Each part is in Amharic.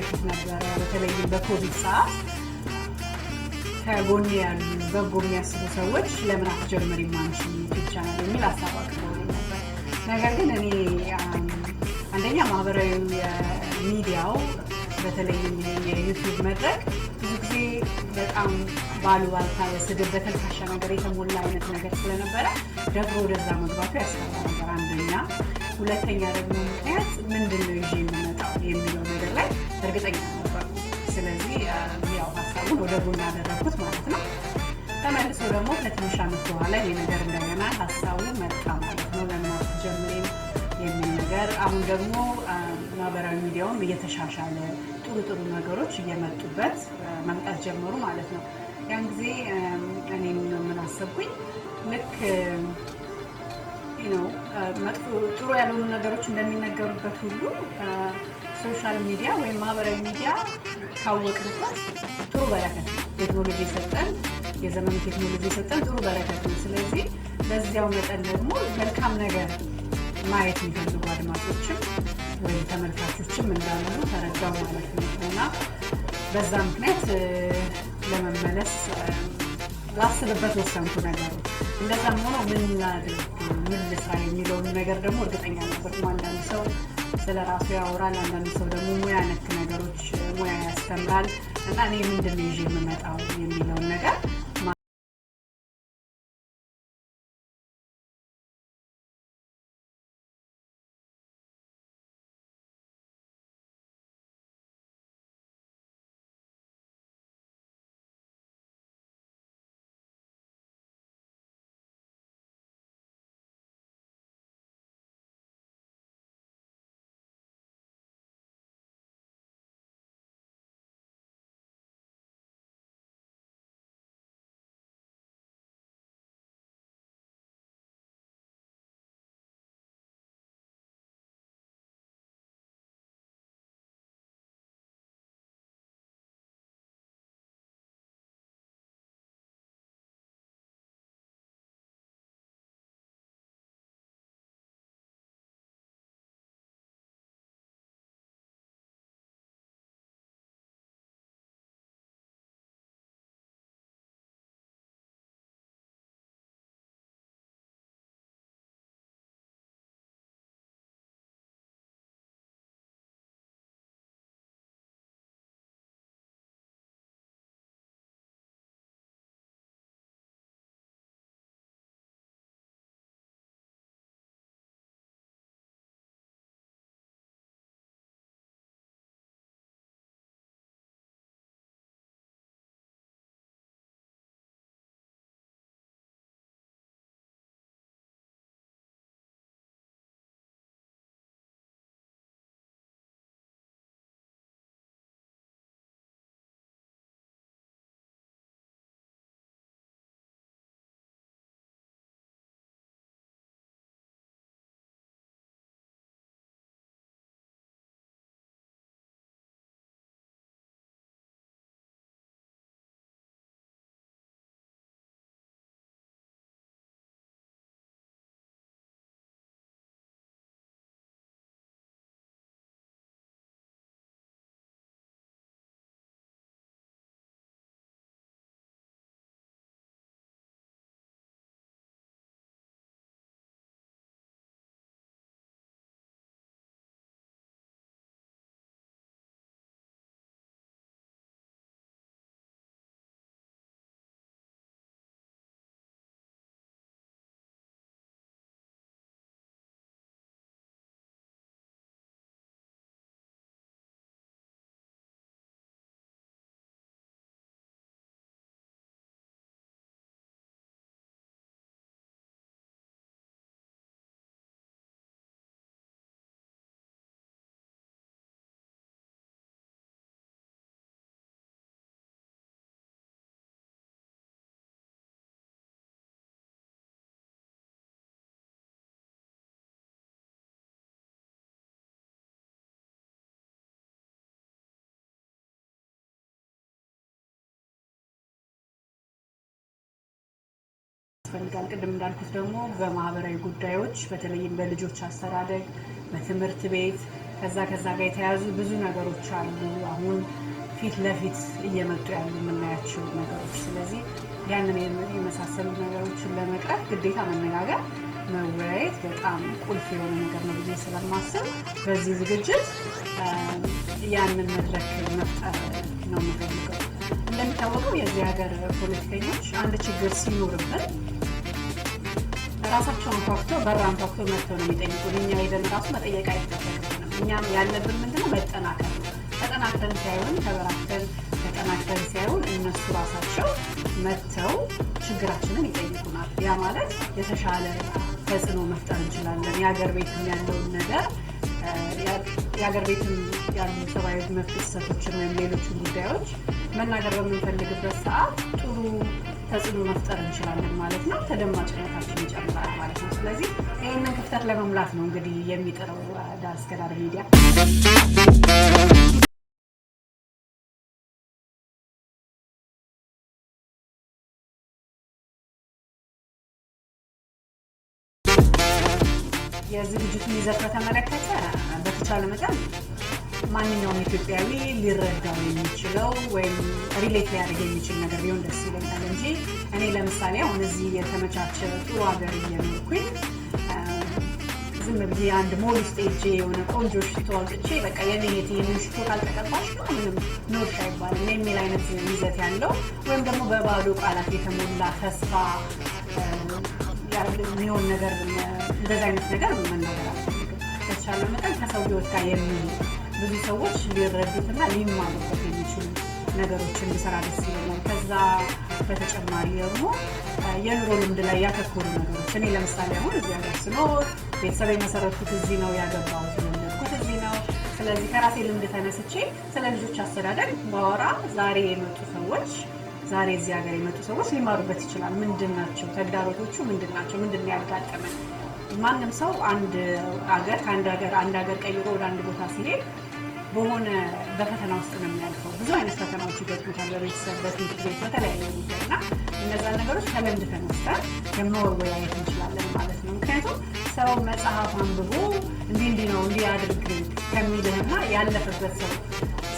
በፊት ነበረ በተለይም በኮቪድ ሰዓት ከጎን ያሉ በጎ የሚያስቡ ሰዎች ለምን አትጀምሪም አንቺ ዩቲዩብ ቻናል የሚል ሀሳብ አቅርበውልኝ ነበር። ነገር ግን እኔ አንደኛ ማህበራዊ ሚዲያው በተለይም የዩቲዩብ መድረክ ብዙ ጊዜ በጣም ባሉባልታ በስድብ በተልካሻ ነገር የተሞላ አይነት ነገር ስለነበረ ደፍሮ ወደዛ መግባቱ ያስፈራ ነበር አንደኛ። ሁለተኛ ደግሞ ምክንያት ምንድን ነው ይዤ የምመጣው የሚለው ነገር ላይ እርግጠኛ ነበር። ስለዚህ ያው ሀሳቡን ወደ ጎን አደረኩት ማለት ነው። ተመልሶ ደግሞ ከትንሽ ዓመት በኋላ ይሄ ነገር እንደገና ሀሳቡ መጣ ማለት ነው። ለምን አትጀምሪም የሚል ነገር። አሁን ደግሞ ማህበራዊ ሚዲያውም እየተሻሻለ ጥሩ ጥሩ ነገሮች እየመጡበት መምጣት ጀመሩ ማለት ነው። ያን ጊዜ እኔም ምን አሰብኩኝ ልክ ጥሩ ያልሆኑ ነገሮች እንደሚነገሩበት ሁሉ ሶሻል ሚዲያ ወይም ማህበራዊ ሚዲያ ካወቅንበት ጥሩ በረከት ነው። ቴክኖሎጂ የሰጠን የዘመኑ ቴክኖሎጂ የሰጠን ጥሩ በረከት ነው። ስለዚህ በዚያው መጠን ደግሞ መልካም ነገር ማየት የሚፈልጉ አድማጮችም ወይም ተመልካቾችም እንዳሉ ተረዳው ማለት ነው እና በዛ ምክንያት ለመመለስ ላስብበት ወሰንኩ ነገሩ። እንደዛም ሆኖ ምን ልስራ የሚለውን ነገር ደግሞ እርግጠኛ ነበርኩም። አንዳንድ ሰው ስለ ራሱ ያወራል፣ አንዳንድ ሰው ደግሞ ሙያ ነክ ነገሮች ሙያ ያስተምራል እና እኔ ምንድን ነው ይዤ የምመጣው የሚለውን ነገር ያስፈልጋል። ቅድም እንዳልኩት ደግሞ በማህበራዊ ጉዳዮች በተለይም በልጆች አስተዳደግ፣ በትምህርት ቤት ከዛ ጋር የተያዙ ብዙ ነገሮች አሉ አሁን ፊት ለፊት እየመጡ ያሉ የምናያቸው ነገሮች። ስለዚህ ያንን የመሳሰሉ ነገሮችን ለመቅረፍ ግዴታ መነጋገር መወያየት በጣም ቁልፍ የሆነ ነገር ነው ብዬ ስለማስብ በዚህ ዝግጅት ያንን መድረክ መፍጠር ነው የምፈልገው። እንደሚታወቀው የዚህ ሀገር ፖለቲከኞች አንድ ችግር ሲኖርብን ራሳቸውን አንኳኩተው አንኳኩተው መጥተው ነው የሚጠይቁን። እኛ ሄደን ራሱ መጠየቅ አይጠበቅብንም። እኛም ያለብን ምንድነው መጠናከር ነው። ተጠናክተን ሳይሆን ተጠናክተን ሳይሆን እነሱ ራሳቸው መጥተው ችግራችንን ይጠይቁናል። ያ ማለት የተሻለ ተጽዕኖ መፍጠር እንችላለን። የሀገር ቤትም ያለውን ነገር የሀገር ቤትም ያሉ ሰብአዊ መብት ጥሰቶችን ወይም ሌሎችን ጉዳዮች መናገር በምንፈልግበት ሰዓት ጥሩ ተጽዕኖ መፍጠር እንችላለን ማለት ነው። ተደማጭነታችን ይጨምራል ማለት ነው። ስለዚህ ይህንን ክፍተት ለመሙላት ነው እንግዲህ የሚጥረው ዳር እስከ ዳር ሚዲያ። የዝግጅቱን ይዘት በተመለከተ በተቻለ መጠን ማንኛውም ኢትዮጵያዊ ሊረዳው የሚችለው ወይም ሪሌት ሊያደርግ የሚችል ነገር ቢሆን ደስ ይለኛል እንጂ እኔ ለምሳሌ አሁን እዚህ የተመቻቸ ጥሩ ሀገር እየኖርኩኝ ዝም ብዬ አንድ ሞል ውስጥ ሄጄ የሆነ ቆንጆ ሽቶ አውጥቼ በቃ የኔ ይህንን ሽቶ ካልተቀባሽ ነው ምንም ኖርሽ አይባልም የሚል አይነት ይዘት ያለው ወይም ደግሞ በባዶ ቃላት የተሞላ ተስፋ የሚሆን ነገር እንደዛ አይነት ነገር መናገር አልፈልግም። በተቻለ መጠን ከሰው ህይወት ጋር የሚሉ ብዙ ሰዎች ሊረዱትና ሊማሩበት የሚችሉ ነገሮችን ብሰራ ደስ ይለኛል። ከዛ በተጨማሪ ደግሞ የኑሮ ልምድ ላይ ያተኮሩ ነገሮች እኔ ለምሳሌ አሁን እዚህ ሀገር ስኖር ቤተሰብ የመሰረትኩት እዚህ ነው፣ ያገባሁት የወለድኩት እዚህ ነው። ስለዚህ ከራሴ ልምድ ተነስቼ ስለ ልጆች አስተዳደግ ባወራ ዛሬ እዚህ ሀገር የመጡ ሰዎች ሊማሩበት ይችላል። ምንድን ናቸው ተግዳሮቶቹ? ምንድን ናቸው? ምንድን ነው ያጋጠመን? ማንም ሰው አንድ ሀገር ቀይሮ ወደ አንድ ቦታ ሲሄድ በፈተና ውስጥ ነው የሚያልፈው። ብዙ አይነት ፈተናዎች ይገጥሙታል፣ በቤተሰብ፣ በትምህርት ቤት፣ በተለያየ ጉዳይ እና እነዛን ነገሮች ከልምድ ተነስተን የመወያየት እንችላለን ማለት ነው። ምክንያቱም ሰው መጽሐፍ አንብቦ እንዲህ ነው እንዲህ አድርግ ከሚልህና ያለፈበት ሰው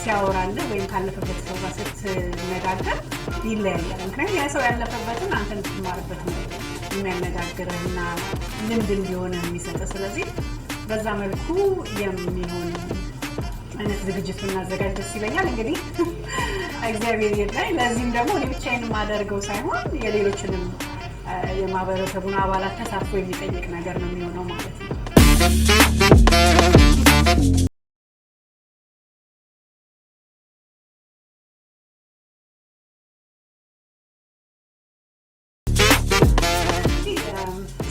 ሲያወራልህ ወይም ካለፈበት ሰው ጋር ስትነጋገር ይለያያል። ምክንያቱም ያ ሰው ያለፈበትን አንተ እንድትማርበት ነው የሚያነጋግርህና ልምድ እንዲሆን የሚሰጥ። ስለዚህ በዛ መልኩ የሚሆን አይነት ዝግጅት ብናዘጋጅ ደስ ይለኛል። እንግዲህ እግዚአብሔር ይርዳኝ። ለዚህም ደግሞ እኔ ብቻዬን የማደርገው ሳይሆን የሌሎችንም የማህበረሰቡን አባላት ተሳትፎ የሚጠይቅ ነገር ነው የሚሆነው ማለት ነው።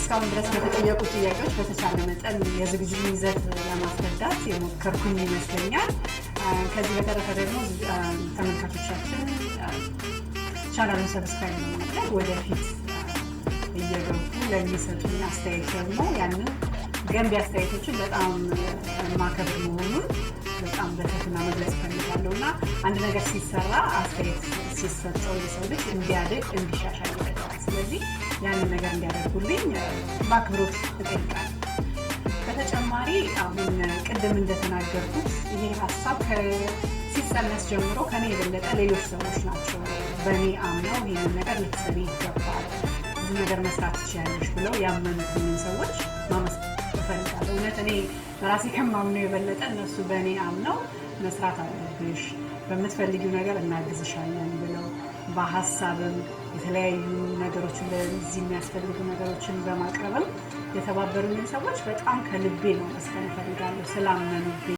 እስካሁን ድረስ በተጠየቁት ጥያቄዎች በተቻለ መጠን የዝግጅቱን ይዘት ለማስረዳት የሞከርኩኝ ይመስለኛል። ከዚህ በተረፈ ደግሞ ተመልካቾቻችን ቻናሉን ሰብስክራይብ በማድረግ ወደፊት እየገቡ ለሚሰጡኝ አስተያየት ደግሞ ያንን ገንቢ አስተያየቶችን በጣም ማከብር መሆኑን በጣም በትህትና መግለጽ እፈልጋለሁ እና አንድ ነገር ሲሰራ አስተያየት ሲሰጠው የሰው ልጅ እንዲያድግ እንዲሻሻል ይረዳዋል። ስለዚህ ያንን ነገር እንዲያደርጉልኝ በአክብሮት እጠይቃለሁ። በተጨማሪ አሁን ቅድም እንደተናገርኩት ይሄ ሀሳብ ሲጸነስ ጀምሮ ከኔ የበለጠ ሌሎች ሰዎች ናቸው በእኔ አምነው ይህንን ነገር ልትሰሪ ይገባል፣ ብዙ ነገር መስራት ትችያለሽ ብለው ያመኑትን ሰዎች ማመስገን እፈልጋለሁ። እውነት እኔ በራሴ ከማምነው የበለጠ እነሱ በእኔ አምነው መስራት አለብሽ፣ በምትፈልጊው ነገር እናግዝሻለን ብለው በሀሳብም የተለያዩ ነገሮችን ለዚህ የሚያስፈልጉ ነገሮችን በማቅረብም የተባበሩኝን ሰዎች በጣም ከልቤ ነው መስገን እፈልጋለሁ ስላመኑብኝ።